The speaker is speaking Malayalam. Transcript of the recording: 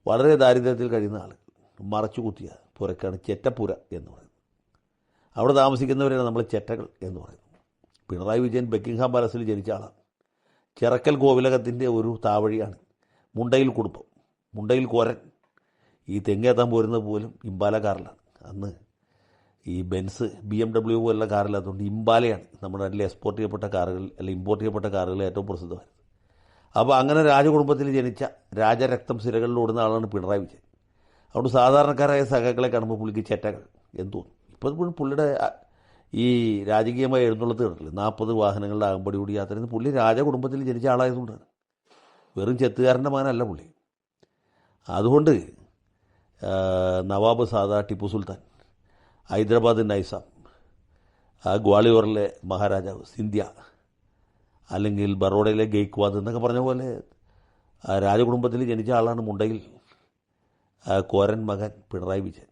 വളരെ ദാരിദ്ര്യത്തിൽ കഴിയുന്ന ആളുകൾ മറച്ചു കുത്തിയ പുരക്കാണ് ചെറ്റപ്പുര എന്ന് പറയുന്നത്. അവിടെ താമസിക്കുന്നവരെയാണ് നമ്മൾ ചെറ്റകൾ എന്ന് പറയുന്നത്. പിണറായി വിജയൻ ബക്കിംഗ്ഹാം പാലസിൽ ജനിച്ച ആളാണ്. ചിറക്കൽ കോവിലകത്തിൻ്റെ ഒരു താവഴിയാണ് മുണ്ടയിൽ കുടുംബം, മുണ്ടയിൽ കോരൻ. ഈ തെങ്ങേത്താൻ പോരുന്നത് പോലും ഇമ്പാല കാറിലാണ്. അന്ന് ഈ ബെൻസ് BMW പോലുള്ള കാറില്ലാത്തതുകൊണ്ട് ഇമ്പാലയാണ് നമ്മുടെ നാട്ടിൽ എക്സ്പോർട്ട് ചെയ്യപ്പെട്ട കാറുകൾ അല്ലെങ്കിൽ ഇമ്പോർട്ട് ചെയ്യപ്പെട്ട കാറുകൾ ഏറ്റവും പ്രസിദ്ധമായത്. അപ്പോൾ അങ്ങനെ രാജകുടുംബത്തിൽ ജനിച്ച രാജരക്തം സിരകളിൽ ഓടുന്ന ആളാണ് പിണറായി വിജയൻ. അതുകൊണ്ട് സാധാരണക്കാരായ സഖാക്കളെ കാണുമ്പോൾ പുള്ളിക്ക് ചെറ്റകൾ എന്ന് തോന്നും. ഇപ്പോൾ പുള്ളിയുടെ ഈ രാജകീയമായ എഴുന്നള്ളത്ത് കണ്ടില്ല, 40 വാഹനങ്ങളുടെ അകമ്പടി കൂടി യാത്ര ചെയ്യുന്ന പുള്ളി രാജകുടുംബത്തിൽ ജനിച്ച ആളായതുകൊണ്ടാണ്. വെറും ചെത്തുകാരൻ്റെ മകനല്ല പുള്ളി. അതുകൊണ്ട് നവാബ് സാദ, ടിപ്പു സുൽത്താൻ, ഹൈദരാബാദ് നൈസാം, ഗ്വാളിയോറിലെ മഹാരാജാവ് സിന്ധ്യ, അല്ലെങ്കിൽ ബറോഡയിലെ ഗെയ്ക്വാദ് എന്നൊക്കെ പറഞ്ഞ പോലെ രാജകുടുംബത്തിൽ ജനിച്ച ആളാണ് മുണ്ടയിൽ കോരൻ മകൻ പിണറായി വിജയൻ.